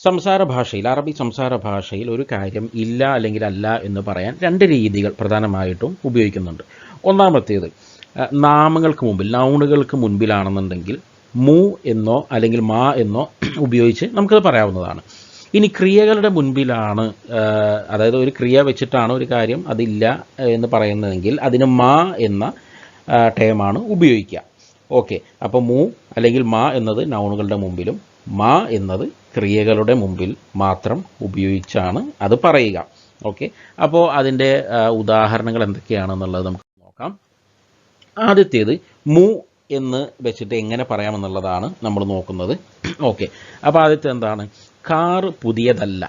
സംസാര ഭാഷയിൽ, അറബി സംസാര ഭാഷയിൽ ഒരു കാര്യം ഇല്ല അല്ലെങ്കിൽ അല്ല എന്ന് പറയാൻ രണ്ട് രീതികൾ പ്രധാനമായിട്ടും ഉപയോഗിക്കുന്നുണ്ട്. ഒന്നാമത്തേത് നാമങ്ങൾക്ക് മുമ്പിൽ, നൗണുകൾക്ക് മുൻപിലാണെന്നുണ്ടെങ്കിൽ മു എന്നോ അല്ലെങ്കിൽ മാ എന്നോ ഉപയോഗിച്ച് നമുക്കത് പറയാവുന്നതാണ്. ഇനി ക്രിയകളുടെ മുൻപിലാണ്, അതായത് ഒരു ക്രിയ വെച്ചിട്ടാണ് ഒരു കാര്യം അതില്ല എന്ന് പറയുന്നതെങ്കിൽ അതിന് മാ എന്ന ടേമാണ് ഉപയോഗിക്കുക. ഓക്കെ, അപ്പോൾ മു അല്ലെങ്കിൽ മാ എന്നത് നൗണുകളുടെ മുമ്പിലും മാ എന്നത് ക്രിയകളുടെ മുമ്പിൽ മാത്രം ഉപയോഗിച്ചാണ് അത് പറയുക. ഓക്കെ, അപ്പോൾ അതിൻ്റെ ഉദാഹരണങ്ങൾ എന്തൊക്കെയാണെന്നുള്ളത് നമുക്ക് നോക്കാം. ആദ്യത്തേത് മു എന്ന് വെച്ചിട്ട് എങ്ങനെ പറയാമെന്നുള്ളതാണ് നമ്മൾ നോക്കുന്നത്. ഓക്കെ, അപ്പോൾ ആദ്യത്തെ എന്താണ്? കാർ പുതിയതല്ല.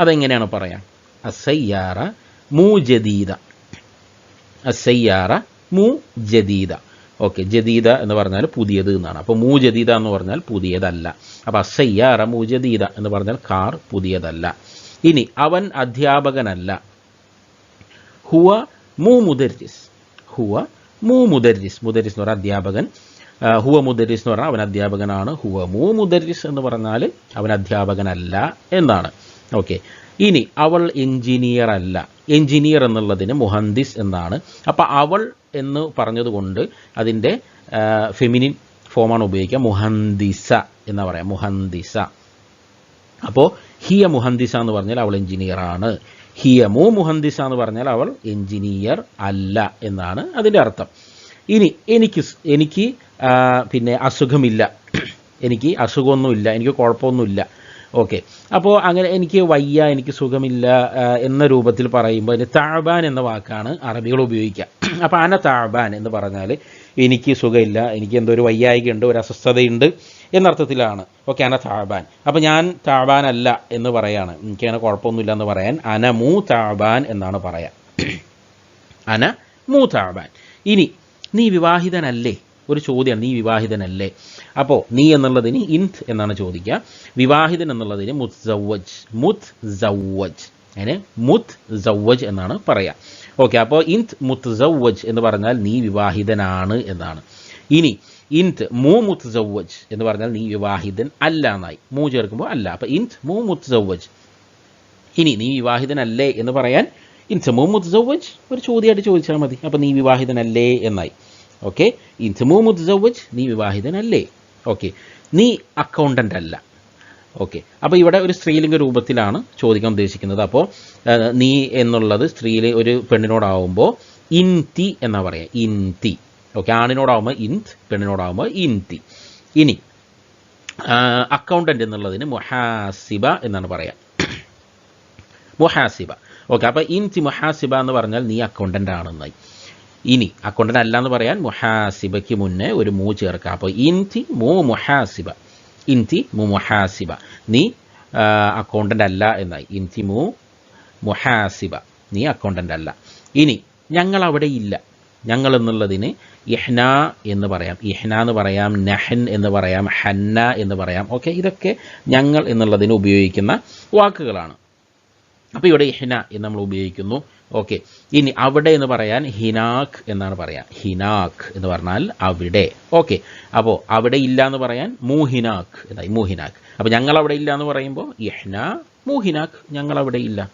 അതെങ്ങനെയാണ് പറയാം? അസയ്യാറ മു ജദീദ. അസയ്യാറ മു ജദീദ. ഓക്കെ, ജദീദ എന്ന് പറഞ്ഞാൽ പുതിയത് എന്നാണ്. അപ്പോൾ മു ജദീദ എന്ന് പറഞ്ഞാൽ പുതിയതല്ല. അപ്പോൾ അസയ്യാറ മു ജദീദ എന്ന് പറഞ്ഞാൽ കാർ പുതിയതല്ല. ഇനി അവൻ അധ്യാപകനല്ല. ഹുവ മു മുദരിസ്. ഹുവ മു മുദരിസ്. മുദരിസ് എന്ന് പറഞ്ഞാൽ അധ്യാപകൻ. ഹുവ മുദരിസ് എന്ന് പറഞ്ഞാൽ അവൻ അധ്യാപകനാണ്. ഹുവ മു മുദരിസ് എന്ന് പറഞ്ഞാൽ അവൻ അധ്യാപകനല്ല എന്നാണ്. ഓക്കെ, ഇനി അവൾ എഞ്ചിനീയർ അല്ല. എഞ്ചിനീയർ എന്നുള്ളതിന് മുഹന്ദിസ് എന്നാണ്. അപ്പോൾ അവൾ എന്ന് പറഞ്ഞതുകൊണ്ട് അതിൻ്റെ ഫെമിനിൻ ഫോമാണ് ഉപയോഗിക്കുക. മുഹന്ദിസ എന്ന് പറയാം, മുഹന്ദിസ. അപ്പോൾ ഹിയ മുഹന്ദിസ എന്ന് പറഞ്ഞാൽ അവൾ എഞ്ചിനീയറാണ്. ഹിയ മു മുഹന്ദിസ എന്ന് പറഞ്ഞാൽ അവൾ എഞ്ചിനീയർ അല്ല എന്നാണ് അതിൻ്റെ അർത്ഥം. ഇനി എനിക്ക് പിന്നെ അസുഖമില്ല. എനിക്ക് അസുഖമൊന്നുമില്ല, എനിക്ക് കുഴപ്പമൊന്നുമില്ല. ഓക്കെ, അപ്പോൾ അങ്ങനെ എനിക്ക് വയ്യ, എനിക്ക് സുഖമില്ല എന്ന രൂപത്തിൽ പറയുമ്പോൾ അതിന് താഴ്ബാൻ എന്ന വാക്കാണ് അറബികൾ ഉപയോഗിക്കുക. അപ്പോൾ അന താഴ്ബാൻ എന്ന് പറഞ്ഞാൽ എനിക്ക് സുഖമില്ല, എനിക്ക് എന്തോ ഒരു വയ്യായികയുണ്ട്, ഒരു അസ്വസ്ഥതയുണ്ട് എന്നർത്ഥത്തിലാണ്. ഓക്കെ, അന താഴ്ബാൻ. അപ്പോൾ ഞാൻ താഴ്ബാൻ അല്ല എന്ന് പറയാണ്, എനിക്കങ്ങനെ കുഴപ്പമൊന്നുമില്ല എന്ന് പറയാൻ അന മു താഴ്ബാൻ എന്നാണ് പറയാം. അന മു താഴ്ബാൻ. ഇനി നീ വിവാഹിതനല്ലേ? ഒരു ചോദ്യമാണ്, നീ വിവാഹിതനല്ലേ? അപ്പോൾ നീ എന്നുള്ളതിന് ഇന്ത് എന്നാണ് ചോദിക്കുക. വിവാഹിതൻ എന്നുള്ളതിന് മുത്സവ്വജ്. മുത്സവ്വജ്, അങ്ങനെ മുത്സവ്വജ് എന്നാണ് പറയുക. ഓക്കെ, അപ്പോൾ ഇന്ത് മുത്സവ്വജ് എന്ന് പറഞ്ഞാൽ നീ വിവാഹിതനാണ് എന്നാണ്. ഇനി ഇന്ത് മു മുത്സവ്വജ് എന്ന് പറഞ്ഞാൽ നീ വിവാഹിതൻ അല്ല എന്നായി. മു ചേർക്കുമ്പോൾ അല്ല. അപ്പോൾ ഇന്ത് മു മുത്സവ്വജ്. ഇനി നീ വിവാഹിതനല്ലേ എന്ന് പറയാൻ ഇന്ത് മു മുത്സവ്വജ് ഒരു ചോദ്യമായിട്ട് ചോദിച്ചാൽ മതി. അപ്പോൾ നീ വിവാഹിതനല്ലേ എന്നായി. ഓക്കെ, ഇന്ത് മു മുത്സവ്വജ്, നീ വിവാഹിതനല്ലേ? ഓക്കെ, നീ അക്കൗണ്ടൻ്റ് അല്ല. ഓക്കെ, അപ്പോൾ ഇവിടെ ഒരു സ്ത്രീലിംഗ രൂപത്തിലാണ് ചോദിക്കാൻ ഉദ്ദേശിക്കുന്നത്. അപ്പോൾ നീ എന്നുള്ളത് സ്ത്രീയിൽ ഒരു പെണ്ണിനോടാവുമ്പോൾ ഇൻതി എന്നാ പറയാം, ഇൻതി. ഓക്കെ, ആണിനോടാവുമ്പോൾ ഇന്ത്, പെണ്ണിനോടാവുമ്പോൾ ഇൻതി. ഇനി അക്കൗണ്ടൻ്റ് എന്നുള്ളതിന് മുഹാസിബ എന്നാണ് പറയാം, മുഹാസിബ. ഓക്കെ, അപ്പോൾ ഇൻതി മുഹാസിബ എന്ന് പറഞ്ഞാൽ നീ അക്കൗണ്ടൻ്റ് ആണെന്നായി. ഇനി അക്കൗണ്ടൻ്റ് അല്ല എന്ന് പറയാൻ മുഹാസിബയ്ക്ക് മുന്നേ ഒരു മു ചേർക്കുക. അപ്പോൾ ഇന്തി മു മുഹാസിബ. ഇന്തി മു മുഹാസിബ, നീ അക്കൗണ്ടൻ്റ് അല്ല എന്നായി. ഇന്തി മു മുഹാസിബ, നീ അക്കൗണ്ടൻ്റ് അല്ല. ഇനി ഞങ്ങൾ അവിടെ ഇല്ല. ഞങ്ങൾ എന്നുള്ളതിന് ഇഹ്ന എന്ന് പറയാം, ഇഹ്ന എന്ന് പറയാം, നഹൻ എന്ന് പറയാം, ഹന്ന എന്ന് പറയാം. ഓക്കെ, ഇതൊക്കെ ഞങ്ങൾ എന്നുള്ളതിന് ഉപയോഗിക്കുന്ന വാക്കുകളാണ്. അപ്പോൾ ഇവിടെ ഇഹ്ന എന്ന് നമ്മൾ ഉപയോഗിക്കുന്നു. ഓക്കെ, ഇനി അവിടെ എന്ന് പറയാൻ ഹിനാഖ് എന്നാണ് പറയാം. ഹിനാഖ് എന്ന് പറഞ്ഞാൽ അവിടെ. ഓക്കെ, അപ്പോൾ അവിടെ ഇല്ല എന്ന് പറയാൻ മൂഹിനാഖ് എന്നായി, മൂഹിനാഖ്. അപ്പോൾ ഞങ്ങൾ അവിടെ ഇല്ല എന്ന് പറയുമ്പോൾ ഇഹ്ന മൂഹിനാഖ്, ഞങ്ങൾ അവിടെ ഇല്ല.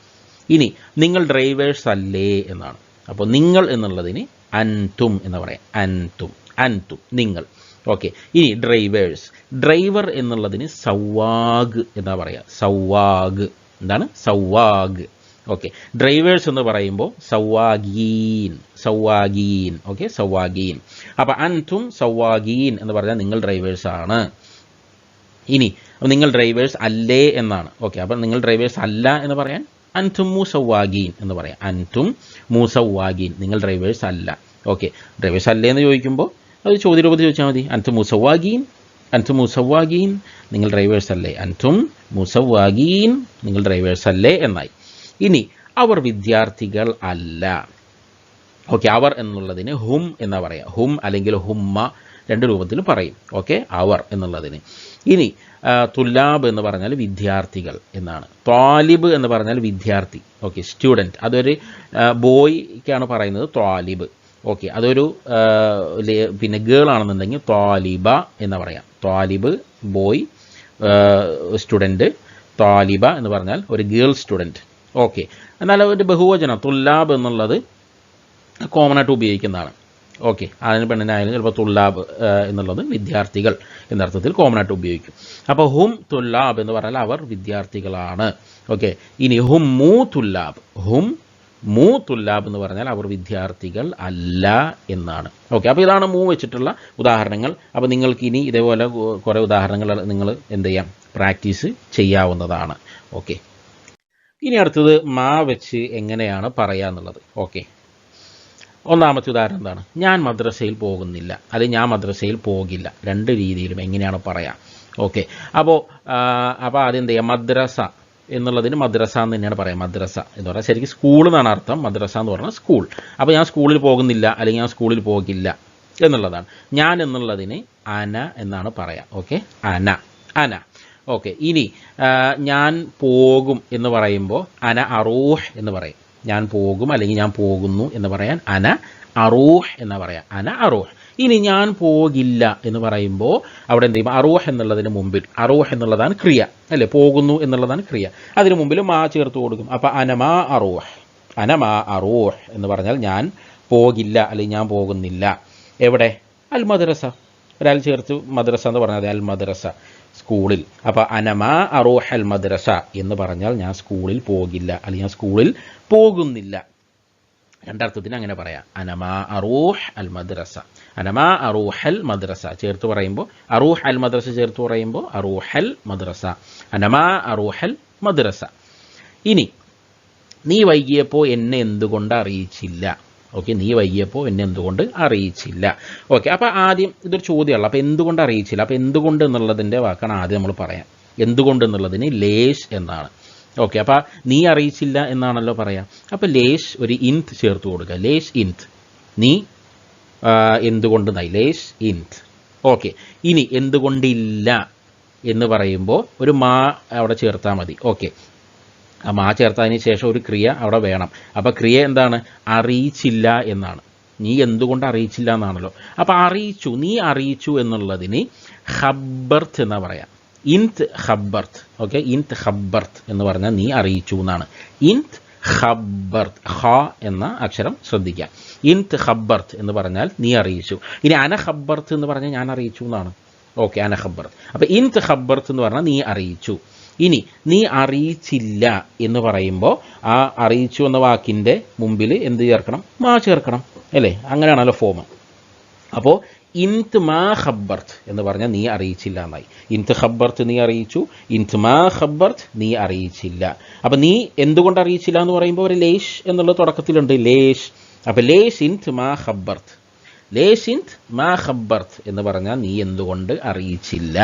ഇനി നിങ്ങൾ ഡ്രൈവേഴ്സ് അല്ലേ എന്നാണ്. അപ്പോൾ നിങ്ങൾ എന്നുള്ളതിന് അൻതും എന്ന് പറയാം, അൻതും, അൻതും നിങ്ങൾ. ഓക്കെ, ഇനി ഡ്രൈവേഴ്സ്, ഡ്രൈവർ എന്നുള്ളതിന് സവാഗ് എന്നാ പറയാം, സവാഗ്. എന്താണ്? സവാഗ്. ഓക്കെ, ഡ്രൈവേഴ്സ് എന്ന് പറയുമ്പോൾ സവാഗീൻ, സവാഗീൻ. ഓക്കെ, സവാഗീൻ. അപ്പോൾ അൻതും സവാഗീൻ എന്ന് പറഞ്ഞാൽ നിങ്ങൾ ഡ്രൈവേഴ്സാണ്. ഇനി നിങ്ങൾ ഡ്രൈവേഴ്സ് അല്ലേ എന്നാണ്. ഓക്കെ, അപ്പോൾ നിങ്ങൾ ഡ്രൈവേഴ്സ് അല്ല എന്ന് പറയാൻ അൻതും മുസവാഗീൻ എന്ന് പറയാം, അൻതും മുസവാഗീൻ, നിങ്ങൾ ഡ്രൈവേഴ്സ് അല്ല. ഓക്കെ, ഡ്രൈവേഴ്സ് അല്ലേ എന്ന് ചോദിക്കുമ്പോൾ അത് ചോദ്യരൂപത്തിൽ ചോദിച്ചാൽ മതി. അൻതും മുസവാഗീൻ, അൻതും മുസവാഗീൻ, നിങ്ങൾ ഡ്രൈവേഴ്സ് അല്ലേ? അൻതും മുസവാഗീൻ, നിങ്ങൾ ഡ്രൈവേഴ്സ് അല്ലേ എന്നായി. ഇനി അവർ വിദ്യാർത്ഥികൾ അല്ല. ഓക്കെ, അവർ എന്നുള്ളതിന് ഹും എന്നാ പറയാം, ഹും അല്ലെങ്കിൽ ഹുമ്മ, രണ്ട് രൂപത്തിൽ പറയും. ഓക്കെ, അവർ എന്നുള്ളതിന്. ഇനി തുലാബ് എന്ന് പറഞ്ഞാൽ വിദ്യാർത്ഥികൾ എന്നാണ്. ത്വാലിബ് എന്ന് പറഞ്ഞാൽ വിദ്യാർത്ഥി. Okay, student. അതൊരു ബോയ്ക്കാണ് പറയുന്നത് ത്വാലിബ്. ഓക്കെ, അതൊരു പിന്നെ ഗേൾ ആണെന്നുണ്ടെങ്കിൽ ത്വാലിബ എന്ന് പറയാം. Talib boy, student. താലിബ എന്ന് പറഞ്ഞാൽ ഒരു ഗേൾ സ്റ്റുഡൻറ്റ്. ഓക്കെ, എന്നാൽ ഒരു ബഹുവചനം തുല്ലാബ് എന്നുള്ളത് കോമൺ ആയിട്ട് ഉപയോഗിക്കുന്നതാണ്. ഓക്കെ, അതിന് പെണ്ണിനായാലും ചിലപ്പോൾ തുല്ലാബ് എന്നുള്ളത് വിദ്യാർത്ഥികൾ എന്നർത്ഥത്തിൽ കോമൺ ആയിട്ട് ഉപയോഗിക്കും. അപ്പോൾ ഹും തുല്ലാബ് എന്ന് പറഞ്ഞാൽ അവർ വിദ്യാർത്ഥികളാണ്. ഓക്കെ, ഇനി ഹും മൂ തുല്ലാബ്, ഹും മൂ തുല്ലാബ് എന്ന് പറഞ്ഞാൽ അവർ വിദ്യാർത്ഥികൾ അല്ല എന്നാണ്. ഓക്കെ, അപ്പോൾ ഇതാണ് മൂ വെച്ചിട്ടുള്ള ഉദാഹരണങ്ങൾ. അപ്പോൾ നിങ്ങൾക്ക് ഇനി ഇതേപോലെ കുറേ ഉദാഹരണങ്ങൾ നിങ്ങൾ എന്ത് ചെയ്യാം, പ്രാക്ടീസ് ചെയ്യാവുന്നതാണ്. ഓക്കെ, ഇനി അടുത്തത് മാ വെച്ച് എങ്ങനെയാണ് പറയുക എന്നുള്ളത്. ഓക്കെ, ഒന്നാമത്തെ ഉദാഹരണം എന്താണ്? ഞാൻ മദ്രസയിൽ പോകുന്നില്ല, അല്ലെങ്കിൽ ഞാൻ മദ്രസയിൽ പോകില്ല. രണ്ട് രീതിയിലും എങ്ങനെയാണ് പറയാം. ഓക്കെ, അപ്പോൾ ആദ്യം എന്ത് ചെയ്യുക, മദ്രസ എന്നുള്ളതിന് മദ്രസ എന്ന് തന്നെയാണ് പറയാം. മദ്രസ എന്ന് പറഞ്ഞാൽ ശരിക്കും സ്കൂൾ എന്നാണ് അർത്ഥം. മദ്രസ എന്ന് പറഞ്ഞാൽ സ്കൂൾ. അപ്പോൾ ഞാൻ സ്കൂളിൽ പോകുന്നില്ല അല്ലെങ്കിൽ ഞാൻ സ്കൂളിൽ പോകില്ല എന്നുള്ളതാണ്. ഞാൻ എന്നുള്ളതിന് അന എന്നാണ് പറയാം. ഓക്കെ, അന, അന. ഓക്കെ, ഇനി ഞാൻ പോകും എന്ന് പറയുമ്പോൾ അന അറൂഹ് എന്ന് പറയും. ഞാൻ പോകും അല്ലെങ്കിൽ ഞാൻ പോകുന്നു എന്ന് പറയാൻ അന അറൂഹ് എന്ന് പറയാം. അന അറൂഹ്. ഇനി ഞാൻ പോകില്ല എന്ന് പറയുമ്പോൾ അവിടെ എന്ത് ചെയ്യും, അറൂഹ് എന്നുള്ളതിന് മുമ്പിൽ, അറൂഹ് എന്നുള്ളതാണ് ക്രിയ അല്ലേ, പോകുന്നു എന്നുള്ളതാണ് ക്രിയ, അതിന് മുമ്പിൽ മാ ചേർത്ത് കൊടുക്കും. അപ്പോൾ അനമാ അറൂഹ്, അനമാ അറൂഹ് എന്ന് പറഞ്ഞാൽ ഞാൻ പോകില്ല അല്ലെങ്കിൽ ഞാൻ പോകുന്നില്ല. എവിടെ? അൽ മദ്രസ. ഒരാൾ ചേർത്ത് മദ്രസ എന്ന് പറഞ്ഞാൽ അൽ മദ്രസ, സ്കൂളിൽ. അപ്പോൾ അനമാ അറൂഹ് അൽ മദ്രസ എന്ന് പറഞ്ഞാൽ ഞാൻ സ്കൂളിൽ പോകില്ല അല്ലെങ്കിൽ ഞാൻ സ്കൂളിൽ പോകുന്നില്ല. രണ്ടർത്ഥത്തിന് അങ്ങനെ പറയാം. അനമാ അറൂഹ് അൽ മദ്രസ, അനമാ അറൂഹ് അൽ മദ്രസ ചേർത്ത് പറയുമ്പോൾ, അറൂഹ് അൽ മദ്രസ ചേർത്ത് പറയുമ്പോൾ അറൂഹ് അൽ മദ്രസ, അനമാ അറൂഹ് അൽ മദ്രസ. ഇനി നീ വൈകിയപ്പോൾ എന്നെ എന്തുകൊണ്ട് അറിയിച്ചില്ല? ഓക്കെ, നീ വൈകിയപ്പോൾ എന്നെ എന്തുകൊണ്ട് അറിയിച്ചില്ല? ഓക്കെ, അപ്പോൾ ആദ്യം ഇതൊരു ചോദ്യമുള്ള, അപ്പോൾ എന്തുകൊണ്ട് അറിയിച്ചില്ല? അപ്പോൾ എന്തുകൊണ്ട് എന്നുള്ളതിൻ്റെ വാക്കാണ് ആദ്യം നമ്മൾ പറയാം. എന്തുകൊണ്ട് എന്നുള്ളതിന് ലേഷ് എന്നാണ്. ഓക്കെ, അപ്പോൾ നീ അറിയിച്ചില്ല എന്നാണല്ലോ പറയാം. അപ്പോൾ ലേഷ് ഒരു ഇൻത് ചേർത്ത് കൊടുക്കുക. ലേഷ് ഇൻത്, നീ എന്തുകൊണ്ട് നായി, ലേഷ് ഇൻത്. ഓക്കെ, ഇനി എന്തുകൊണ്ടില്ല എന്ന് പറയുമ്പോൾ ഒരു മാ അവിടെ ചേർത്താൽ മതി. ഓക്കെ, ആ മാ ചേർത്തതിന് ശേഷം ഒരു ക്രിയ അവിടെ വേണം. അപ്പോൾ ക്രിയ എന്താണ്? അറിയിച്ചില്ല എന്നാണ്. നീ എന്തുകൊണ്ട് അറിയിച്ചില്ല എന്നാണല്ലോ. അപ്പോൾ അറിയിച്ചു, നീ അറിയിച്ചു എന്നുള്ളതിന് ഖബ്ബർത്ത് എന്നാ പറയാം. ഇൻത് ഖബ്ബർത്ത്. ഓക്കെ, ഇൻത് ഖബ്ബർത്ത് എന്ന് പറഞ്ഞാൽ നീ അറിയിച്ചു എന്നാണ്. ഇൻത് ഖബ്ബർത്ത്, ഖ എന്ന അക്ഷരം ശ്രദ്ധിക്കുക. ഇൻത് ഖബ്ബർത്ത് എന്ന് പറഞ്ഞാൽ നീ അറിയിച്ചു. ഇനി അന ഖബ്ബർത്ത് എന്ന് പറഞ്ഞാൽ ഞാൻ അറിയിച്ചു എന്നാണ്. ഓക്കെ, അന ഖബ്ബർത്ത്. അപ്പോൾ ഇൻത് ഖബ്ബർത്ത് എന്ന് പറഞ്ഞാൽ നീ അറിയിച്ചു. ഇനി നീ അറിയിച്ചില്ല എന്ന് പറയുമ്പോൾ ആ അറിയിച്ചു എന്ന വാക്കിൻ്റെ മുമ്പിൽ എന്ത് ചേർക്കണം? മാ ചേർക്കണം അല്ലേ? അങ്ങനെയാണല്ലോ ഫോം. അപ്പോൾ ഇൻത് മാ ഖബ്ബർത്ത് എന്ന് പറഞ്ഞാൽ നീ അറിയിച്ചില്ല എന്നായി. ഇൻത് ഖബ്ബർത്ത് നീ അറിയിച്ചു, ഇൻത് മാ ഖബ്ബർത്ത് നീ അറിയിച്ചില്ല. അപ്പം നീ എന്തുകൊണ്ട് അറിയിച്ചില്ല എന്ന് പറയുമ്പോൾ ഒരു ലേഷ് എന്നുള്ള തുടക്കത്തിലുണ്ട്, ലേഷ്. അപ്പം ലേഷ് ഇൻത് മാ ഖബ്ബർത്ത്, ലേഷ് ഇൻത് മാ ഖബ്ബർത്ത് എന്ന് പറഞ്ഞാൽ നീ എന്തുകൊണ്ട് അറിയിച്ചില്ല.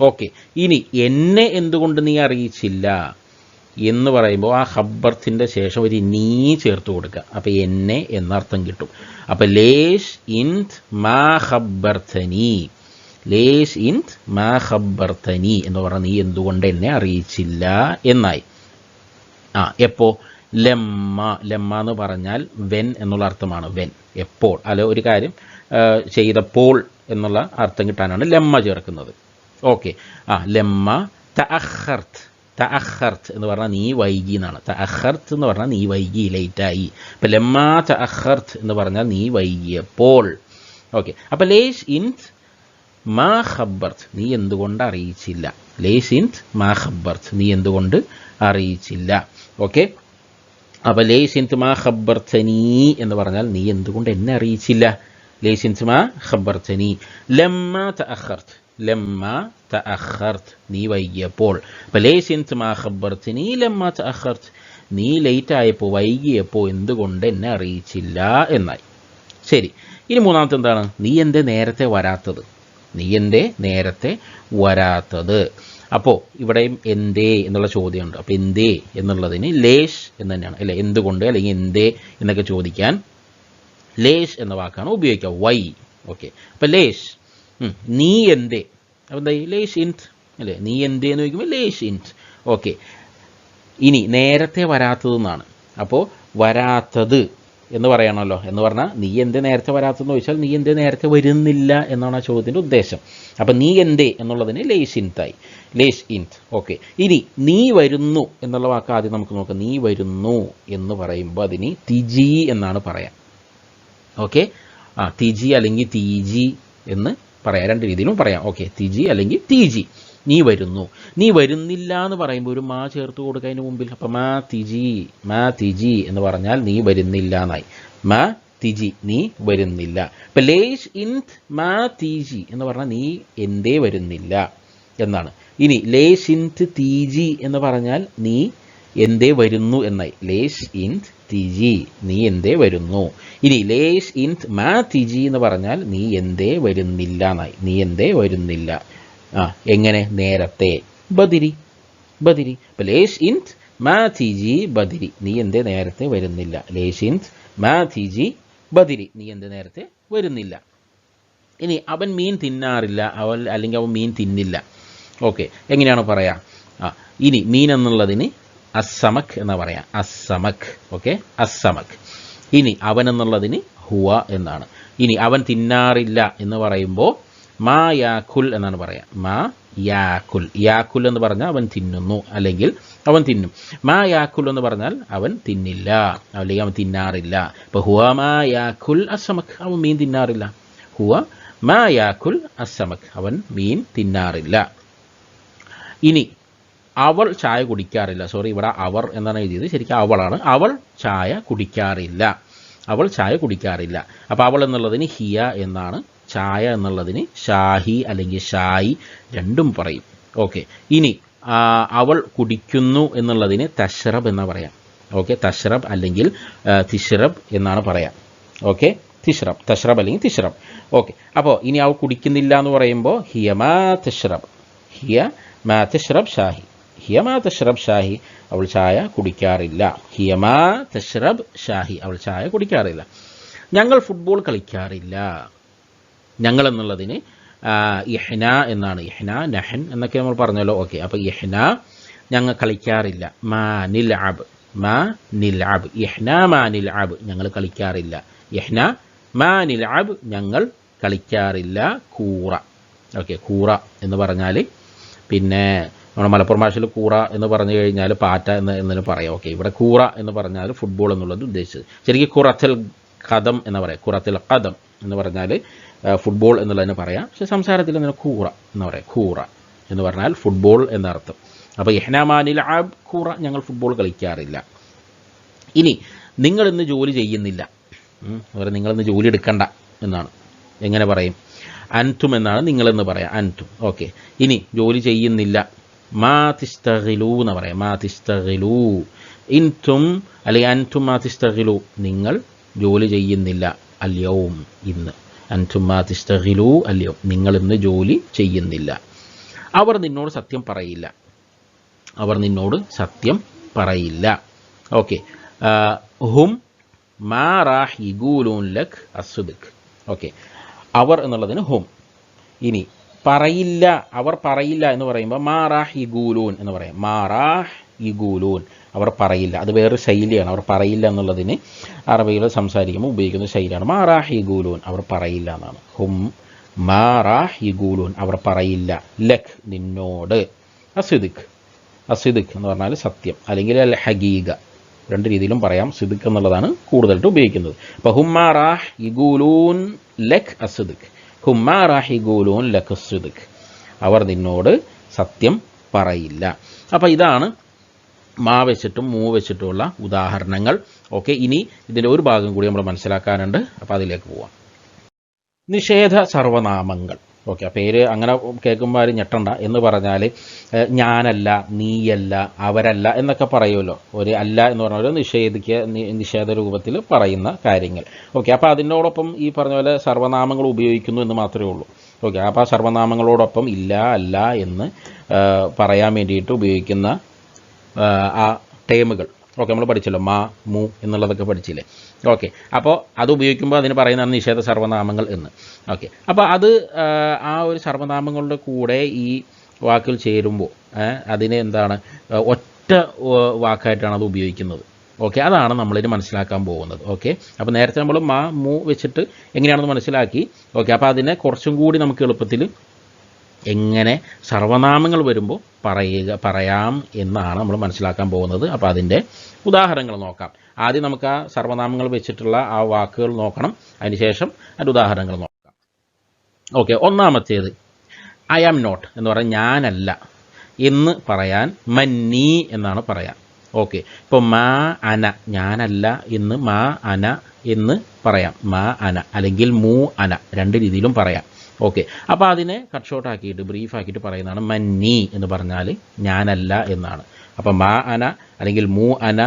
ഓക്കെ, ഇനി എന്നെ എന്തുകൊണ്ട് നീ അറിയിച്ചില്ല എന്ന് പറയുമ്പോൾ ആ ഖബ്ബർത്തിൻ്റെ ശേഷം ഒരു നീ ചേർത്ത് കൊടുക്കുക. അപ്പോൾ എന്നെ എന്നർത്ഥം കിട്ടും. അപ്പോൾ ലേഷ് ഇൻത് മാ ഖബ്ബർതനി, ലേഷ് ഇൻത് മാ ഖബ്ബർതനി എന്ന് പറഞ്ഞാൽ നീ എന്തുകൊണ്ട് എന്നെ അറിയിച്ചില്ല എന്നായി. എപ്പോൾ? ലമ്മ. ലമ്മ എന്ന് പറഞ്ഞാൽ വെൻ എന്നുള്ള അർത്ഥമാണ്. വെൻ, എപ്പോൾ, അല്ല ഒരു കാര്യം ചെയ്തപ്പോൾ എന്നുള്ള അർത്ഥം കിട്ടാനാണ് ലമ്മ ചേർക്കുന്നത്. ഓക്കെ, ലമ്മ തഅഖർത്ത്, തഅഖർത്ത് എന്ന് പറഞ്ഞാൽ നീ വൈകി എന്നാണ്. തഅഖർത്ത് എന്ന് പറഞ്ഞാൽ നീ വൈകി, ലേറ്റായി. അപ്പം ലമ്മ തഅഖർത്ത് എന്ന് പറഞ്ഞാൽ നീ വൈകിയപ്പോൾ. ഓക്കെ, അപ്പം ലേഷ് ഇൻത് മാ ഖബ്ബർത്ത് നീ എന്തുകൊണ്ട് അറിയിച്ചില്ല. ലേഷ് ഇൻത് മാ ഖബ്ബർത്ത് നീ എന്തുകൊണ്ട് അറിയിച്ചില്ല. ഓക്കെ, അപ്പോൾ ലേഷ് ഇൻത് മാ ഖബ്ബർതനി എന്ന് പറഞ്ഞാൽ നീ എന്തുകൊണ്ട് എന്നെ അറിയിച്ചില്ല. ലേഷ് ഇൻത് മാ ഖബ്ബർതനി. ലമ്മ തഅഖർത്ത്, ലമ്മ തഅഖർത്ത് നീ വൈകിയപ്പോൾ. അപ്പോൾ ലേഷ് ഇൻത് മാ ഖബ്ബർതനി ലമ്മ തഅഖർത്ത് നീ ലേറ്റ് ആയപ്പോൾ, വൈകിയപ്പോൾ എന്തുകൊണ്ട് എന്നെ അറിയിച്ചില്ല എന്നായി. ശരി, ഇനി മൂന്നാമത്തെ എന്താണ്? നീ എന്തേ നേരത്തെ വരാത്തത്, നീ എന്തേ നേരത്തെ വരാത്തത്. അപ്പോൾ ഇവിടെയും എന്തേ എന്നുള്ള ചോദ്യമുണ്ട്. അപ്പോൾ എന്തേ എന്നുള്ളതിന് ലേഷ് എന്ന് തന്നെയാണ് അല്ലേ, എന്തുകൊണ്ട് അല്ലെങ്കിൽ എന്തേ എന്നൊക്കെ ചോദിക്കാൻ ലേഷ് എന്ന വാക്കാണ് ഉപയോഗിക്കുക, വൈ. ഓക്കെ, അപ്പോൾ ലേഷ്, നീ എന്തേ, അപ്പോൾ എന്തായി? ലേഷ് ഇൻത് അല്ലേ, നീ എന്തേ എന്ന് ചോദിക്കുമ്പോൾ ലേഷ് ഇൻത്. ഓക്കെ, ഇനി നേരത്തെ വരാത്തതെന്നാണ്. അപ്പോൾ വരാത്തത് എന്ന് പറയണമല്ലോ. എന്ന് പറഞ്ഞാൽ നീ എന്തേ നേരത്തെ വരാത്തെന്ന് ചോദിച്ചാൽ നീ എന്തേ നേരത്തെ വരുന്നില്ല എന്നാണ് ആ ചോദ്യത്തിൻ്റെ ഉദ്ദേശം. അപ്പം നീ എന്തേ എന്നുള്ളതിന് ലേഷ് ഇൻതായി, ലേഷ് ഇൻത്. ഓക്കെ, ഇനി നീ വരുന്നു എന്നുള്ള വാക്ക് ആദ്യം നമുക്ക് നോക്കാം. നീ വരുന്നു എന്ന് പറയുമ്പോൾ അതിന് തിജി എന്നാണ് പറയാം. ഓക്കെ, തിജി അല്ലെങ്കിൽ തീജി എന്ന് പറയാം, രണ്ട് രീതിയിലും പറയാം. ഓക്കെ, തിജി അല്ലെങ്കിൽ തീജി. നീ വരുന്നു. നീ വരുന്നില്ല എന്ന് പറയുമ്പോൾ ഒരു മാ ചേർത്ത് കൊടുക്കുന്നതിന് മുമ്പിൽ. അപ്പം മാ തിജി എന്ന് പറഞ്ഞാൽ നീ വരുന്നില്ല എന്നായി. മാ തിജി, നീ വരുന്നില്ല. ഇപ്പം ലേഷ് ഇൻത് മാ തീജി എന്ന് പറഞ്ഞാൽ നീ എന്തേ വരുന്നില്ല എന്നാണ്. ഇനി ലേഷ് ഇൻത് തീജി എന്ന് പറഞ്ഞാൽ നീ എന്തേ വരുന്നു എന്നായി. ലേഷ് ഇൻത് തിജി, നീ എന്തേ വരുന്നു. ഇനി ലേഷ് ഇൻത് മാ തിജി എന്ന് പറഞ്ഞാൽ നീ എന്തേ വരുന്നില്ല എന്നായി. നീ എന്തേ വരുന്നില്ല. എങ്ങനെ? നേരത്തെ. ബദിരി. ഇപ്പം ലേഷ് ഇൻത് മാ തിജി ബദിരി, നീ എന്തേ നേരത്തെ വരുന്നില്ല. ലേഷ് ഇൻത് മാ തിജി ബദിരി, നീ എന്തേ നേരത്തെ വരുന്നില്ല. ഇനി അവൻ മീൻ തിന്നാറില്ല, അല്ലെങ്കിൽ അവൻ മീൻ തിന്നില്ല. ഓക്കെ, എങ്ങനെയാണ് പറയാ? ഇനി മീൻ എന്നുള്ളതിന് അസ്സമക് എന്ന് പറയാം. അസ്സമക്. ഓക്കെ, അസ്സമക്. ഇനി അവൻ എന്നുള്ളതിന് ഹുവ എന്നാണ്. ഇനി അവൻ തിന്നാറില്ല എന്ന് പറയുമ്പോൾ മാ യാക്കുൽ എന്നാണ് പറയാം. മാ യാക്കുൽ. യാക്കുൽ എന്ന് പറഞ്ഞാൽ അവൻ തിന്നുന്നു, അല്ലെങ്കിൽ അവൻ തിന്നും. മാ യാക്കുൽ എന്ന് പറഞ്ഞാൽ അവൻ തിന്നില്ല, അല്ലെങ്കിൽ അവൻ തിന്നാറില്ല. ഇപ്പോൾ ഹുവ മാ യാക്കുൽ അസ്സമക്, അവൻ മീൻ തിന്നാറില്ല. ഹുവ മാ യാക്കുൽ അസ്സമക്, അവൻ മീൻ തിന്നാറില്ല. ഇനി അവൾ ചായ കുടിക്കാറില്ല. സോറി, ഇവിടെ അവർ എന്നാണ് എഴുതിയത്, ശരിക്കും അവളാണ്. അവൾ ചായ കുടിക്കാറില്ല. അവൾ ചായ കുടിക്കാറില്ല. അപ്പോൾ അവൾ എന്നുള്ളതിന് ഹിയ എന്നാണ്, ചായ എന്നുള്ളതിന് ഷാഹി അല്ലെങ്കിൽ ഷായി, രണ്ടും പറയും. ഓക്കെ, ഇനി അവൾ കുടിക്കുന്നു എന്നുള്ളതിന് തഷ്റബ് എന്നാ പറയാം. ഓക്കെ, തഷ്റബ് അല്ലെങ്കിൽ തിഷ്റബ് എന്നാണ് പറയാം. ഓക്കെ, തഷ്റബ് അല്ലെങ്കിൽ തിഷ്റബ്. ഓക്കെ, അപ്പോൾ ഇനി അവൾ കുടിക്കുന്നില്ല എന്ന് പറയുമ്പോൾ ഹിയ മാ തഷ്റബ്, ഹിയ മാ തഷ്റബ് ഷാഹി, ഹിയ മാ തഷ്റബ് ഷാഹി, അവൾ ചായ കുടിക്കാറില്ല. ഹിയ മാ തഷ്റബ് ഷാഹി, അവൾ ചായ കുടിക്കാറില്ല. ഞങ്ങൾ ഫുട്ബോൾ കളിക്കാറില്ല. ഞങ്ങൾ എന്നുള്ളതിന് ഇഹ്ന എന്നാണ്. ഇഹ്ന, നഹൻ എന്നൊക്കെ നമ്മൾ പറഞ്ഞല്ലോ. ഓക്കെ, അപ്പോൾ ഇഹ്ന ഞങ്ങൾ കളിക്കാറില്ല. മാ നിൽഅബ്, മാ നിൽഅബ്, ഇഹ്ന മാ നിൽഅബ്, ഞങ്ങൾ കളിക്കാറില്ല. ഇഹ്ന മാ നിൽഅബ്, ഞങ്ങൾ കളിക്കാറില്ല. കൂറ. ഓക്കെ, കൂറ എന്ന് പറഞ്ഞാൽ പിന്നെ നമ്മുടെ മലപ്പുറം ഭാഷയിൽ കൂറ എന്ന് പറഞ്ഞു കഴിഞ്ഞാൽ പാറ്റ എന്നതിന് പറയാം. ഓക്കെ, ഇവിടെ കൂറ എന്ന് പറഞ്ഞാൽ ഫുട്ബോൾ എന്നുള്ളത് ഉദ്ദേശിച്ചത്. ശരിക്കും ഖുറത്തുൽ ഖദം എന്ന് പറയാം. ഖുറത്തുൽ ഖദം എന്ന് പറഞ്ഞാൽ ഫുട്ബോൾ എന്നുള്ളതിന് പറയാം. പക്ഷേ സംസാരത്തിൽ അതിന് കൂറ എന്ന് പറയാം. കൂറ എന്ന് പറഞ്ഞാൽ ഫുട്ബോൾ എന്നർത്ഥം. അപ്പോൾ ഇഹ്നാമാനിൽ ആബ് കൂറ, ഞങ്ങൾ ഫുട്ബോൾ കളിക്കാറില്ല. ഇനി നിങ്ങൾ ഇന്ന് ജോലി ചെയ്യുന്നില്ല, നിങ്ങളിന്ന് ജോലി എടുക്കണ്ട എന്നാണ്. എങ്ങനെ പറയും? അൻതും എന്നാണ് നിങ്ങളെന്ന് പറയാം. അൻതും. ഓക്കെ, ഇനി ജോലി ചെയ്യുന്നില്ല, മാ തിസ്തഗിലു എന്ന് പറയാം. മാ തിസ്തഗിലു. ഇൻതും അല്ലെങ്കിൽ അൻതും മാ തിസ്തഗിലു, നിങ്ങൾ ജോലി ചെയ്യുന്നില്ല. അല്യവും, ഇന്ന്. അൻതും മാ തിസ്തഗിലു അല്യവും, നിങ്ങൾ ഇന്ന് ജോലി ചെയ്യുന്നില്ല. അവർ നിന്നോട് സത്യം പറയില്ല. അവർ നിന്നോട് സത്യം പറയില്ല. ഓക്കെ, ഹും മാ റാഹ് യഖൂലൂൻ ലക് അസ്ദിഖ്. ഓക്കെ, അവർ എന്നുള്ളതിന് ഹും. ഇനി പറയില്ല, അവർ പറയില്ല എന്ന് പറയുമ്പോൾ മാ റാഹ് യഖൂലൂൻ എന്ന് പറയാം. മാ റാഹ് യഖൂലൂൻ, അവർ പറയില്ല. അത് വേറൊരു ശൈലിയാണ്. അവർ പറയില്ല എന്നുള്ളതിന് അറബികൾ സംസാരിക്കുമ്പോൾ ഉപയോഗിക്കുന്ന ശൈലിയാണ്. മാ റാഹ് യഖൂലൂൻ, അവർ പറയില്ല എന്നാണ്. ഹും മാ റാഹ് യഖൂലൂൻ, അവർ പറയില്ല. ലക്, നിന്നോട്. അസ്ദിഖ്, അസ്ദിഖ് എന്ന് പറഞ്ഞാൽ സത്യം, അല്ലെങ്കിൽ അൽ ഹഖീഖ, രണ്ട് രീതിയിലും പറയാം. സിദ്ഖ് എന്നുള്ളതാണ് കൂടുതലായിട്ട് ഉപയോഗിക്കുന്നത്. അപ്പോൾ ഹും മാ റാഹ് യഖൂലൂൻ ലക് അസ്ദിഖ്, ഹും മാ റാഹ് യഖൂലൂൻ ലക് അസ്ദിഖ്, അവർ നിന്നോട് സത്യം പറയില്ല. അപ്പോൾ ഇതാണ് മാ വെച്ചിട്ടും മൂ വെച്ചിട്ടുമുള്ള ഉദാഹരണങ്ങൾ. ഓക്കെ, ഇനി ഇതിൻ്റെ ഒരു ഭാഗം കൂടി നമ്മൾ മനസ്സിലാക്കാനുണ്ട്. അപ്പോൾ അതിലേക്ക് പോവാം. നിഷേധ സർവനാമങ്ങൾ. ഓക്കെ, പേര് അങ്ങനെ കേൾക്കുമ്പോൾ ആരും ഞെട്ടണ്ട. എന്ന് പറഞ്ഞാൽ ഞാനല്ല, നീയല്ല, അവരല്ല എന്നൊക്കെ പറയുമല്ലോ. ഒരു അല്ല എന്ന് പറഞ്ഞാൽ നിഷേധ രൂപത്തിൽ പറയുന്ന കാര്യങ്ങൾ. ഓക്കെ, അപ്പോൾ അതിനോടൊപ്പം ഈ പറഞ്ഞ പോലെ സർവനാമങ്ങൾ ഉപയോഗിക്കുന്നു എന്ന് മാത്രമേ ഉള്ളൂ. ഓക്കെ, അപ്പോൾ ആ സർവനാമങ്ങളോടൊപ്പം ഇല്ല, അല്ല എന്ന് പറയാൻ വേണ്ടിയിട്ട് ഉപയോഗിക്കുന്ന ആ ടേമുകൾ ഓക്കെ നമ്മൾ പഠിച്ചല്ലോ. മാ, മു എന്നുള്ളതൊക്കെ പഠിച്ചില്ലേ. ഓക്കെ, അപ്പോൾ അത് ഉപയോഗിക്കുമ്പോൾ അതിന് പറയുന്നതാണ് നിഷേധ സർവനാമങ്ങൾ എന്ന്. ഓക്കെ, അപ്പോൾ അത് ആ ഒരു സർവനാമങ്ങളുടെ കൂടെ ഈ വാക്കുകൾ ചേരുമ്പോൾ അതിനെ എന്താണ് ഒറ്റ വാക്കായിട്ടാണ് അത് ഉപയോഗിക്കുന്നത്. ഓക്കെ, അതാണ് നമ്മളിത് മനസ്സിലാക്കാൻ പോകുന്നത്. ഓക്കെ, അപ്പോൾ നേരത്തെ നമ്മൾ മാ മൂ വെച്ചിട്ട് എങ്ങനെയാണെന്ന് മനസ്സിലാക്കി. ഓക്കെ, അപ്പോൾ അതിനെ കുറച്ചും കൂടി നമുക്ക് എളുപ്പത്തിൽ എങ്ങനെ സർവനാമങ്ങൾ വരുമ്പോൾ പറയാം എന്നാണ് നമ്മൾ മനസ്സിലാക്കാൻ പോകുന്നത്. അപ്പോൾ അതിൻ്റെ ഉദാഹരണങ്ങൾ നോക്കാം. ആദ്യം നമുക്ക് ആ സർവനാമങ്ങൾ വെച്ചിട്ടുള്ള ആ വാക്കുകൾ നോക്കണം, അതിനുശേഷം അതിൻ്റെ ഉദാഹരണങ്ങൾ നോക്കാം. ഓക്കെ, ഒന്നാമത്തേത് ഐ ആം നോട്ട് എന്ന് പറയാൻ ഞാനല്ല എന്ന് പറയാൻ മന്നീ എന്നാണ് പറയാം. ഓക്കെ, ഇപ്പോൾ മാ അന ഞാനല്ല എന്ന് മാ അന എന്ന് പറയാം. മാ അന അല്ലെങ്കിൽ മൂ അന, രണ്ട് രീതിയിലും പറയാം. ഓക്കെ, അപ്പോൾ അതിനെ കട്ട് ഷോർട്ട് ആക്കിയിട്ട് ബ്രീഫാക്കിയിട്ട് പറയുന്നതാണ് മന്നീ എന്ന് പറഞ്ഞാൽ ഞാനല്ല എന്നാണ്. അപ്പോൾ മാ അന അല്ലെങ്കിൽ മൂ അന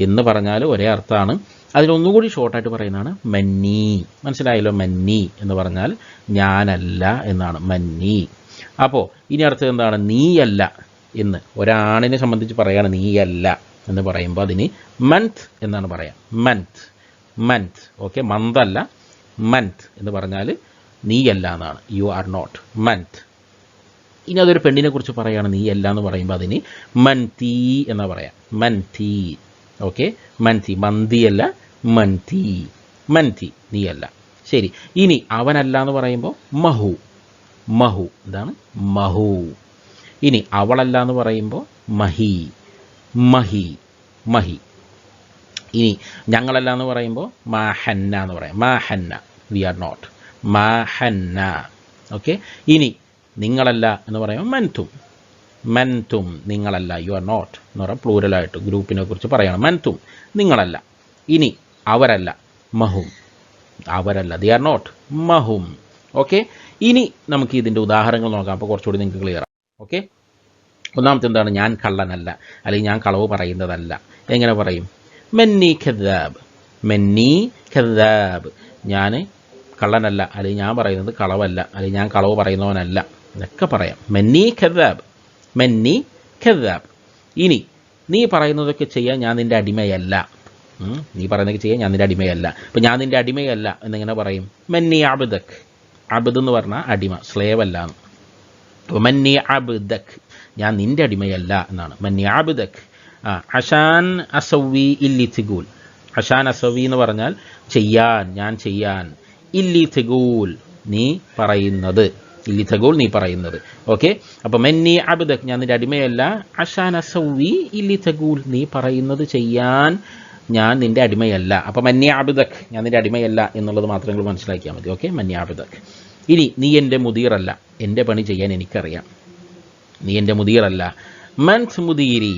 എന്ന് പറഞ്ഞാൽ ഒരേ അർത്ഥമാണ്. അതിലൊന്നുകൂടി ഷോർട്ടായിട്ട് പറയുന്നതാണ് മന്നീ. മനസ്സിലായല്ലോ? മന്നീ എന്ന് പറഞ്ഞാൽ ഞാനല്ല എന്നാണ്, മന്നീ. അപ്പോൾ ഇനി അർത്ഥം എന്താണ്? നീയല്ല എന്ന് ഒരാണിനെ സംബന്ധിച്ച് പറയുകയാണ്. നീയല്ല എന്ന് പറയുമ്പോൾ അതിന് മന്ത് എന്നാണ് പറയാം. മന്ത്, മന്ത്. ഓക്കെ, മന്തല്ല, മന്ത് എന്ന് പറഞ്ഞാൽ നീയല്ല എന്നാണ്. യു ആർ നോട്ട്, മന്ത്. ഇനി അതൊരു പെണ്ണിനെ കുറിച്ച് പറയുകയാണ് നീയല്ല എന്ന് പറയുമ്പോൾ അതിന് മൻതി എന്ന് പറയാം. മൻതി. ഓക്കെ, മൻതി, മന്തിയല്ല, മൻതി, മൻതി, നീയല്ല. ശരി, ഇനി അവനല്ല എന്ന് പറയുമ്പോൾ മഹു. മഹു എന്താണ്? മഹു. ഇനി അവളല്ല എന്ന് പറയുമ്പോൾ മഹി. മഹി, മഹി. ഇനി ഞങ്ങളല്ല എന്ന് പറയുമ്പോൾ മാഹന്ന എന്ന് പറയാം. മാഹന്ന, വി ആർ നോട്ട്, മാഹന്ന. ഓക്കെ, ഇനി നിങ്ങളല്ല എന്ന് പറയുമ്പോൾ മൻതും. മൻതും, നിങ്ങളല്ല, യു ആർ നോട്ട് എന്ന് പറയാം. പ്ലൂരലായിട്ട് ഗ്രൂപ്പിനെ കുറിച്ച് പറയണം. മൻതും, നിങ്ങളല്ല. ഇനി അവരല്ല, മഹും. അവരല്ല, ദി ആർ നോട്ട്, മഹും. ഓക്കെ, ഇനി നമുക്ക് ഇതിൻ്റെ ഉദാഹരണങ്ങൾ നോക്കാം. അപ്പോൾ കുറച്ചുകൂടി നിങ്ങൾക്ക് ക്ലിയർ ആണ്. ഓക്കെ, ഒന്നാമത്തെ എന്താണ്? ഞാൻ കള്ളനല്ല അല്ലെങ്കിൽ ഞാൻ കളവ് പറയുന്നതല്ല. എങ്ങനെ പറയും? മന്നി ഖദാബ്. മന്നി ഖദാബ്, ഞാൻ കള്ളനല്ല അല്ലെങ്കിൽ ഞാൻ പറയുന്നത് കളവല്ല അല്ലെങ്കിൽ ഞാൻ കളവ് പറയുന്നവനല്ല എന്നൊക്കെ പറയാം. മന്നി ഖദാബ്, മന്നി ഖദാബ്. ഇനി നീ പറയുന്നതൊക്കെ ചെയ്യാൻ ഞാൻ നിൻ്റെ അടിമയല്ല. നീ പറയുന്നതൊക്കെ ചെയ്യാൻ ഞാൻ നിൻ്റെ അടിമയല്ല. അപ്പോൾ ഞാൻ നിൻ്റെ അടിമയല്ല എന്നിങ്ങനെ പറയും. മന്നി അബ്ദക്. അബ്ദ് എന്ന് പറഞ്ഞാൽ അടിമ, സ്ലേവ് അല്ല. അപ്പോൾ മന്നി അബ്ദക്, ഞാൻ നിൻ്റെ അടിമയല്ല എന്നാണ്. മന്നി അബ്ദക്. അഷാൻ അസവി ഇല്ലി തിഗൂൽ. അഷാൻ അസവി എന്ന് പറഞ്ഞാൽ ചെയ്യാൻ, ഞാൻ ചെയ്യാൻ. ഇല്ലി തിഗൂൽ, നീ പറയുന്നത്. ഇല്ലി തഗൂൽ, നീ പറയുന്നത്. ഓക്കെ, അപ്പോൾ മന്നി അബ്ദക്, ഞാൻ നിൻ്റെ അടിമയല്ല. അഷാൻ അസവി ഇല്ലി തഗൂൽ, നീ പറയുന്നത് ചെയ്യാൻ ഞാൻ നിൻ്റെ അടിമയല്ല. അപ്പോൾ മന്നി അബ്ദക്, ഞാൻ നിൻ്റെ അടിമയല്ല എന്നുള്ളത് മാത്രം നിങ്ങൾ മനസ്സിലാക്കിയാൽ മതി. ഓക്കെ, മന്നി അബ്ദക്. ഇനി നീ എൻ്റെ മുദീറല്ല, എൻ്റെ പണി ചെയ്യാൻ എനിക്കറിയാം. നീ എൻ്റെ മുദീറല്ല. മന്ത് മുദീരി,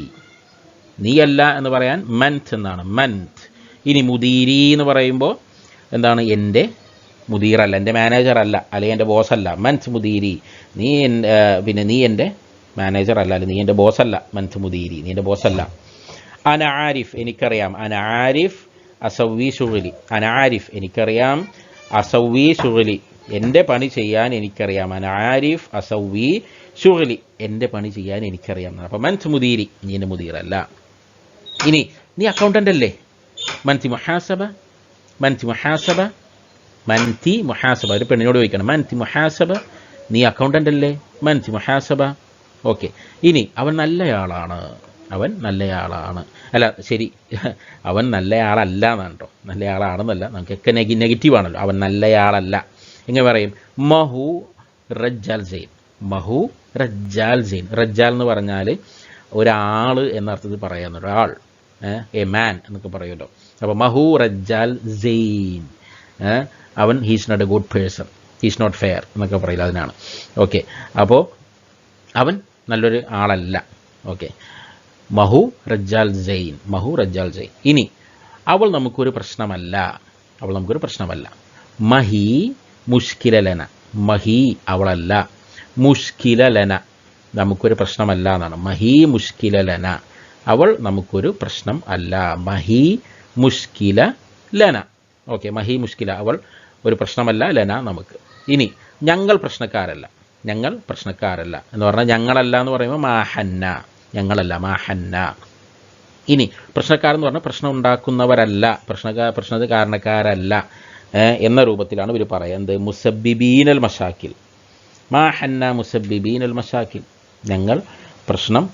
നീയല്ല എന്ന് പറയാൻ മന്ത് എന്നാണ്, മന്ത്. ഇനി മുദീരി എന്ന് പറയുമ്പോൾ എന്താണ്? എൻ്റെ മുദീറല്ല, എൻ്റെ മാനേജറല്ല അല്ലെങ്കിൽ എൻ്റെ ബോസല്ല. മന്ത് മുദീരി, നീ പിന്നെ നീ എൻ്റെ മാനേജറല്ല അല്ലെങ്കിൽ നീ എൻ്റെ ബോസല്ല. മന്ത് മുദീരി, നീ എൻ്റെ ബോസല്ല. അന ആരിഫ്, എനിക്കറിയാം. അന ആരിഫ് അസവി ഷുഗലി. അന ആരിഫ്, എനിക്കറിയാം. അസവി ഷുഗലി, എൻ്റെ പണി ചെയ്യാൻ എനിക്കറിയാം. അന ആരിഫ് അസവി ഷുഗലി, എൻ്റെ പണി ചെയ്യാൻ എനിക്കറിയാം. അപ്പോൾ മന്ത് മുദീരി, നീ എൻ്റെ മുദീറല്ല. ഇനി നീ അക്കൗണ്ടൻ്റ് അല്ലേ? മന്തി മുഹാസബ. മന്തി മുഹാസബ, മന്തി മുഹാസബ. ഒരു പെണ്ണിനോട് ചോദിക്കണം, മന്തി മുഹാസബ, നീ അക്കൗണ്ടൻ്റ് അല്ലേ? മന്തി മുഹാസബ. ഓക്കെ, ഇനി അവൻ നല്ലയാളാണ്. അവൻ നല്ലയാളാണ്. അല്ല, ശരി, അവൻ നല്ലയാളല്ല എന്നാണ് കേട്ടോ. നല്ലയാളാണെന്നല്ല, നമുക്കൊക്കെ നെഗറ്റീവാണല്ലോ. അവൻ നല്ലയാളല്ല എങ്ങനെ പറയും? മഹു റജ്ജാൽ സൈൻ. മഹു റജ്ജാൽ സൈൻ. റജ്ജാൽ എന്ന് പറഞ്ഞാൽ ഒരാൾ എന്നർത്ഥത്തിൽ പറയാവുന്ന ഒരാൾ, എ മാൻ എന്നൊക്കെ പറയുമല്ലോ. അപ്പോൾ മഹു റജ്ജാൽ സൈൻ, അവൻ he's not a good person, he's not fair എന്നൊക്കെ പറയില്ല, അതിനാണ്. ഓക്കെ, അപ്പോൾ അവൻ നല്ലൊരു ആളല്ല. ഓക്കെ, മഹു റജ്ജാൽ സൈൻ, മഹു റജ്ജാൽ സൈൻ. ഇനി അവൾ നമുക്കൊരു പ്രശ്നമല്ല. അവൾ നമുക്കൊരു പ്രശ്നമല്ല. മഹി മുഷ്കിലലന. മഹി അവളല്ല. മുഷ്കിലലന, നമുക്കൊരു പ്രശ്നമല്ല എന്നാണ്. മഹി മുഷ്കിലലന, അവൾ നമുക്കൊരു പ്രശ്നം അല്ല. മഹി മുഷ്കില ലന. ഓക്കെ, മഹി മുഷ്കില, അവൾ ഒരു പ്രശ്നമല്ല. ലന, നമുക്ക്. ഇനി ഞങ്ങൾ പ്രശ്നക്കാരല്ല. ഞങ്ങൾ പ്രശ്നക്കാരല്ല എന്ന് പറഞ്ഞാൽ ഞങ്ങളല്ല എന്ന് പറയുമ്പോൾ മാഹന്ന, ഞങ്ങളല്ല, മാഹന്ന. ഇനി പ്രശ്നക്കാരെന്ന് പറഞ്ഞാൽ പ്രശ്നം ഉണ്ടാക്കുന്നവരല്ല, പ്രശ്നത്തിന് കാരണക്കാരല്ല എന്ന രൂപത്തിലാണ് ഇവർ പറയുന്നത്. മുസബ്ബിബീനൽ മഷാക്കിൽ. മാഹന്ന മുസബ്ബിബീനൽ മഷാക്കിൽ, ഞങ്ങൾ പ്രശ്നം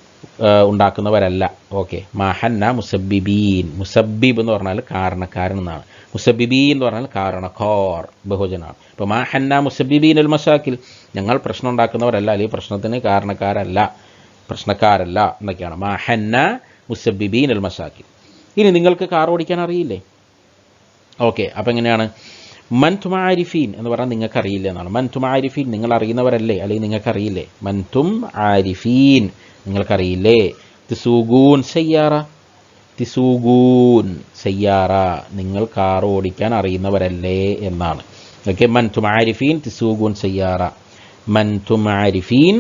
ഉണ്ടാക്കുന്നവരല്ല. ഓക്കെ, മാഹന്ന മുസബ്ബിബീൻ. മുസബ്ബിബ് എന്ന് പറഞ്ഞാൽ കാരണക്കാരൻ എന്നാണ്. മുസബ്ബിബീൻ എന്ന് പറഞ്ഞാൽ കാരണക്കാർ, ബഹുജനാണ്. ഇപ്പോൾ മാഹന്ന മുസബ്ബിബീൻ അൽ മശാക്കിൽ, ഞങ്ങൾ പ്രശ്നം ഉണ്ടാക്കുന്നവരല്ല, അല്ലെങ്കിൽ പ്രശ്നത്തിന് പ്രശ്നക്കാരല്ല എന്നൊക്കെയാണ്. മാഹന്ന മുസബ്ബിബീൻ അൽ മശാക്കിൽ. ഇനി നിങ്ങൾക്ക് കാർ ഓടിക്കാൻ അറിയില്ലേ? ഓക്കെ, അപ്പോൾ എങ്ങനെയാണ്? മൻതും ആരിഫീൻ എന്ന് പറഞ്ഞാൽ നിങ്ങൾക്കറിയില്ല എന്നാണ്. മൻതും ആരിഫീൻ, നിങ്ങൾ അറിയുന്നവരല്ലേ, അല്ലെങ്കിൽ നിങ്ങൾക്കറിയില്ലേ? മൻതും ആരിഫീൻ, നിങ്ങൾക്കറിയില്ലേ? തിസൂഗൂൻ സയ്യാറ, തിസൂഗൂൻ സയ്യാറ, നിങ്ങൾ കാർ ഓടിക്കാൻ അറിയുന്നവരല്ലേ എന്നാണ്. ഓക്കെ, മൻതും ആരിഫീൻ തിസൂഗൂൻ സയ്യാറ. മൻതും ആരിഫീൻ,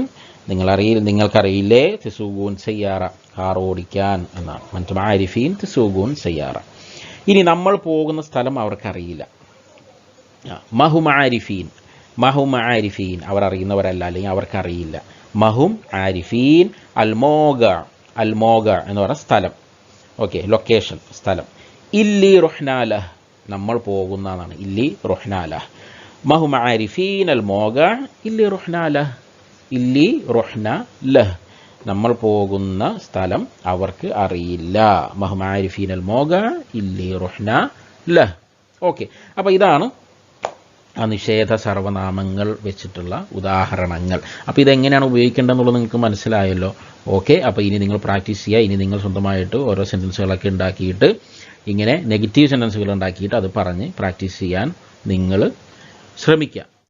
നിങ്ങൾക്കറിയില്ലേ? തിസൂഗൂൻ സയ്യാറ, കാർ ഓടിക്കാൻ എന്നാണ്. മൻതും ആരിഫീൻ തിസൂഗൂൻ സയ്യാറ. ഇനി നമ്മൾ പോകുന്ന സ്ഥലം അവർക്കറിയില്ല. മഹും ആരിഫീൻ, മഹും ആരിഫീൻ, അവർ അറിയുന്നവരല്ല, അല്ലെങ്കിൽ അവർക്കറിയില്ല. മഹും ആരിഫീൻ. അൽമോഗ, അൽമോഗ എന്ന് പറഞ്ഞ സ്ഥലം. ഓക്കെ, ലൊക്കേഷൻ, സ്ഥലം. ഇല്ലി റുഹ്നാലഹ്, നമ്മൾ പോകുന്നതാണ്. ഇല്ലി റുഹ്നാലഹ്. മഹും ആരിഫീൻ അൽമോഗ ഇല്ലി റുഹ്നാലഹ്. ഇല്ലി റുഹ്നാലഹ്, നമ്മൾ പോകുന്ന സ്ഥലം അവർക്ക് അറിയില്ല. മഹും ആരിഫീൻ അൽമോഗ ഇല്ലി റുഹ്നാലഹ്. ഓക്കെ, അപ്പോൾ ഇതാണ് ആ നിഷേധ സർവനാമങ്ങൾ വെച്ചിട്ടുള്ള ഉദാഹരണങ്ങൾ. അപ്പോൾ ഇതെങ്ങനെയാണ് ഉപയോഗിക്കേണ്ടതെന്നുള്ളത് നിങ്ങൾക്ക് മനസ്സിലായല്ലോ. ഓക്കെ, അപ്പോൾ ഇനി നിങ്ങൾ പ്രാക്ടീസ് ചെയ്യുക. ഇനി നിങ്ങൾ സ്വന്തമായിട്ട് ഓരോ സെൻറ്റൻസുകളൊക്കെ ഉണ്ടാക്കിയിട്ട്, ഇങ്ങനെ നെഗറ്റീവ് സെൻറ്റൻസുകൾ ഉണ്ടാക്കിയിട്ട് അത് പറഞ്ഞ് പ്രാക്ടീസ് ചെയ്യാൻ നിങ്ങൾ ശ്രമിക്കുക.